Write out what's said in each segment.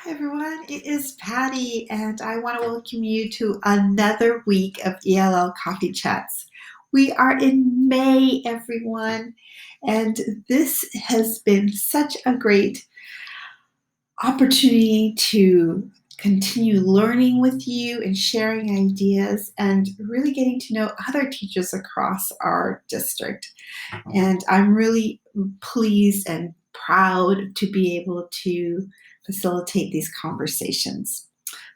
Hi everyone, it is Patty, and I want to welcome you to another week of ELL Coffee Chats. We are in May, everyone, and this has been such a great opportunity to continue learning with you and sharing ideas and really getting to know other teachers across our district. And I'm really pleased and proud to be able to facilitate these conversations.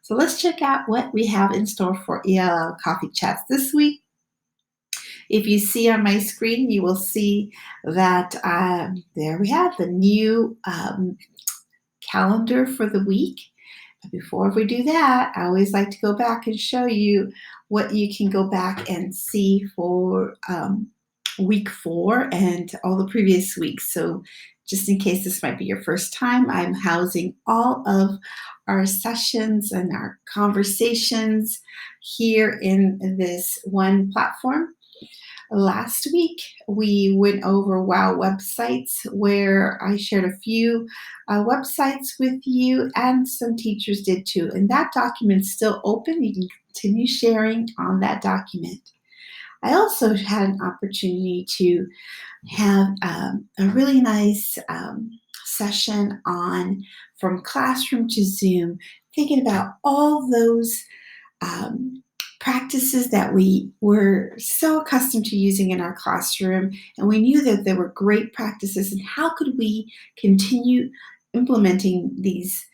So let's check out what we have in store for ELL Coffee Chats this week. If you see on my screen, you will see that there we have the new calendar for the week. But before we do that, I always like to go back and show you what you can go back and see for week 4 and all the previous weeks. So just in case this might be your first time, I'm housing all of our sessions and our conversations here in this one platform. Last week, we went over WOW websites where I shared a few websites with you, and some teachers did too. And that document's still open. You can continue sharing on that document. I also had an opportunity to have a really nice session on From Classroom to Zoom, thinking about all those practices that we were so accustomed to using in our classroom, and we knew that there were great practices, and how could we continue implementing these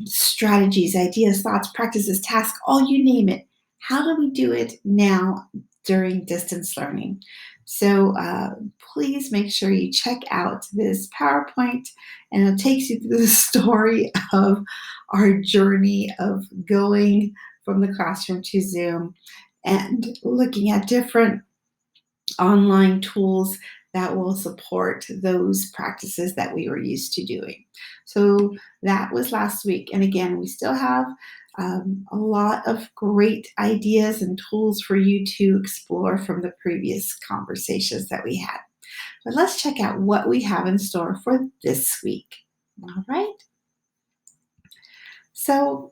strategies, ideas, thoughts, practices, tasks, all you name it. How do we do it now during distance learning? So please make sure you check out this PowerPoint, and it takes you through the story of our journey of going from the classroom to Zoom and looking at different online tools that will support those practices that we were used to doing. So that was last week. And again, we still have a lot of great ideas and tools for you to explore from the previous conversations that we had. But let's check out what we have in store for this week. All right. So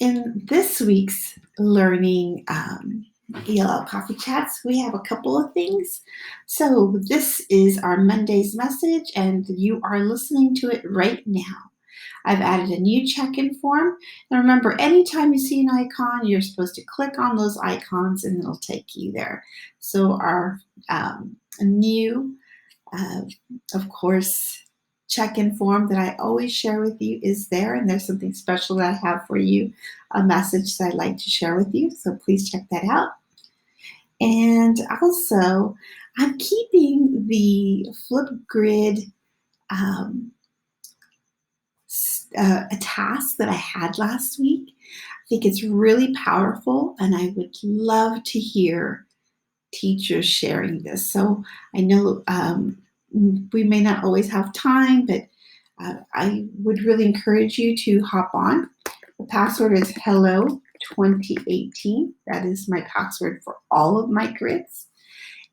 in this week's learning ELL Coffee Chats, we have a couple of things. So this is our Monday's message, and you are listening to it right now. I've added a new check-in form. And remember, anytime you see an icon, you're supposed to click on those icons and it'll take you there. So our new, of course, check-in form that I always share with you is there, and there's something special that I have for you, a message that I'd like to share with you, so please check that out. And also, I'm keeping the Flipgrid a task that I had last week. I think it's really powerful, and I would love to hear teachers sharing this. So I know we may not always have time, but I would really encourage you to hop on. The password is hello 2018. That is my password for all of my grids.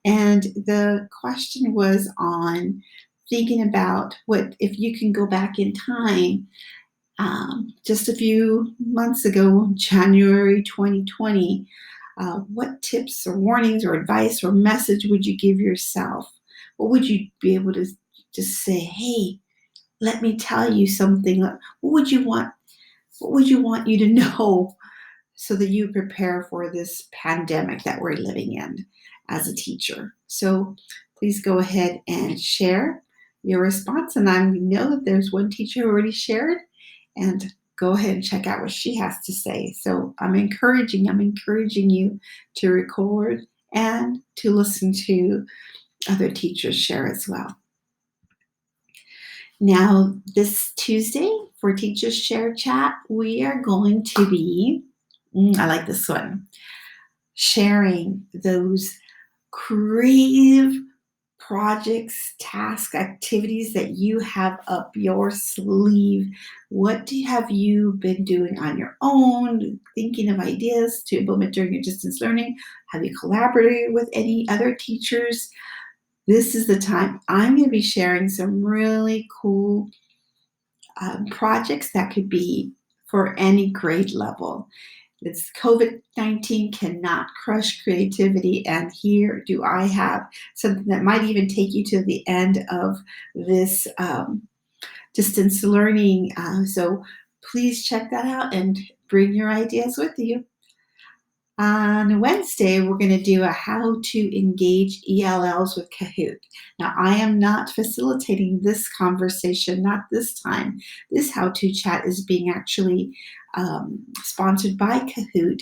And the question was on thinking about what if you can go back in time. Just a few months ago, January 2020, what tips or warnings or advice or message would you give yourself? What would you be able to just say, hey, let me tell you something? What would you want you to know so that you prepare for this pandemic that we're living in as a teacher? So please go ahead and share your response. And I know that there's one teacher who already shared, and go ahead and check out what she has to say. So I'm encouraging you to record and to listen to other teachers share as well. Now, this Tuesday for Teachers Share Chat, we are going to be, I like this one, sharing those creative projects, tasks, activities that you have up your sleeve. What have you been doing on your own, thinking of ideas to implement during your distance learning? Have you collaborated with any other teachers? This is the time I'm going to be sharing some really cool projects that could be for any grade level. This COVID-19 cannot crush creativity, and here do I have something that might even take you to the end of this distance learning. So please check that out and bring your ideas with you. On Wednesday, we're going to do a how to engage ELLs with Kahoot. Now, I am not facilitating this conversation, not this time. This how to chat is being actually sponsored by Kahoot,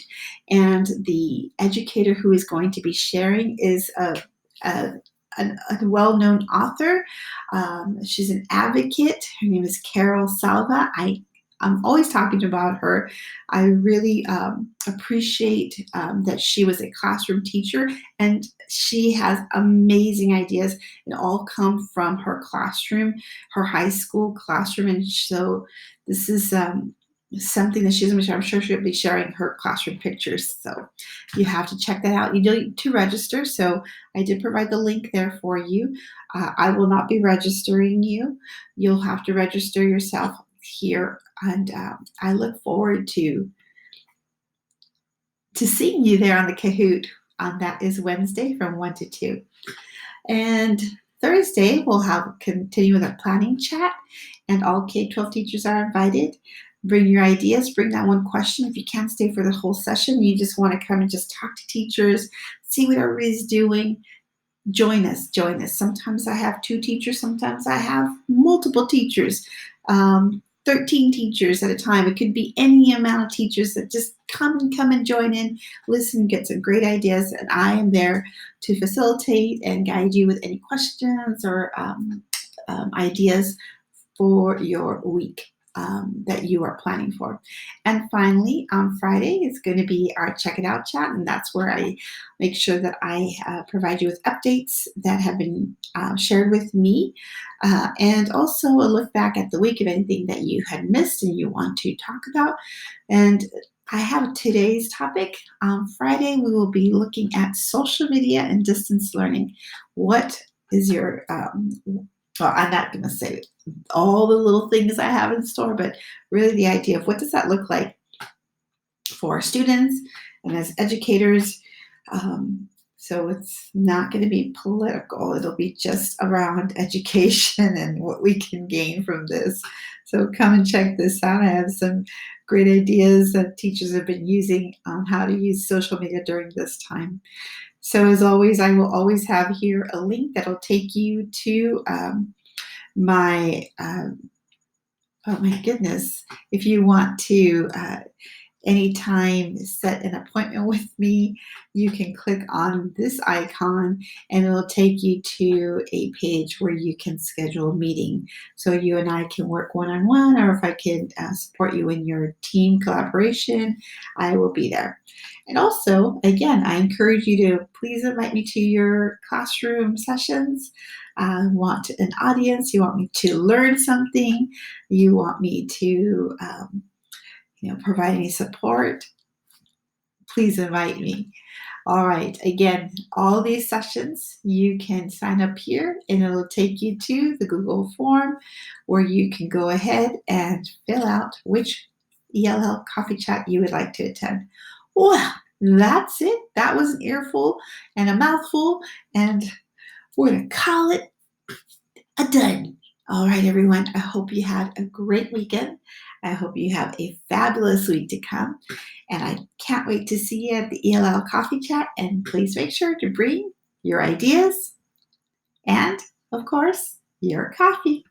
and the educator who is going to be sharing is a well-known author. She's an advocate. Her name is Carol Salva. I'm always talking about her. I really appreciate that she was a classroom teacher, and she has amazing ideas. It all come from her classroom, her high school classroom, and so this is something that she's going to share. I'm sure she'll be sharing her classroom pictures, so you have to check that out. You need to register, so I did provide the link there for you. I will not be registering you. You'll have to register yourself here, and I look forward to seeing you there on the Kahoot. That is Wednesday from 1 to 2. And Thursday, we'll continue with a planning chat, and all K-12 teachers are invited. Bring your ideas, bring that one question. If you can't stay for the whole session, you just want to come and just talk to teachers, see what everybody's doing. Join us. Sometimes I have 2 teachers, sometimes I have multiple teachers. 13 teachers at a time. It could be any amount of teachers that just come and join in, listen, get some great ideas, and I am there to facilitate and guide you with any questions or ideas for your week that you are planning for. And finally, on Friday is going to be our Check It Out chat, and that's where I make sure that I provide you with updates that have been shared with me, and also a look back at the week of anything that you had missed and you want to talk about. And I have today's topic. On Friday, we will be looking at social media and distance learning. What is your well, I'm not going to say all the little things I have in store, but really the idea of what does that look like for our students and as educators. So it's not going to be political. It'll be just around education and what we can gain from this. So come and check this out. I have some great ideas that teachers have been using on how to use social media during this time. So as always, I will always have here a link that'll take you to my, oh my goodness, if you want to anytime set an appointment with me, you can click on this icon and it'll take you to a page where you can schedule a meeting. So you and I can work one-on-one, or if I can support you in your team collaboration, I will be there. And also, again, I encourage you to please invite me to your classroom sessions. I want an audience. You want me to learn something. You want me to provide any support, please invite me. All right, again, all these sessions, you can sign up here and it'll take you to the Google form where you can go ahead and fill out which ELL coffee chat you would like to attend. Well, that's it. That was an earful and a mouthful, and we're going to call it a done. All right, everyone, I hope you had a great weekend. I hope you have a fabulous week to come. And I can't wait to see you at the ELL Coffee Chat. And please make sure to bring your ideas and, of course, your coffee.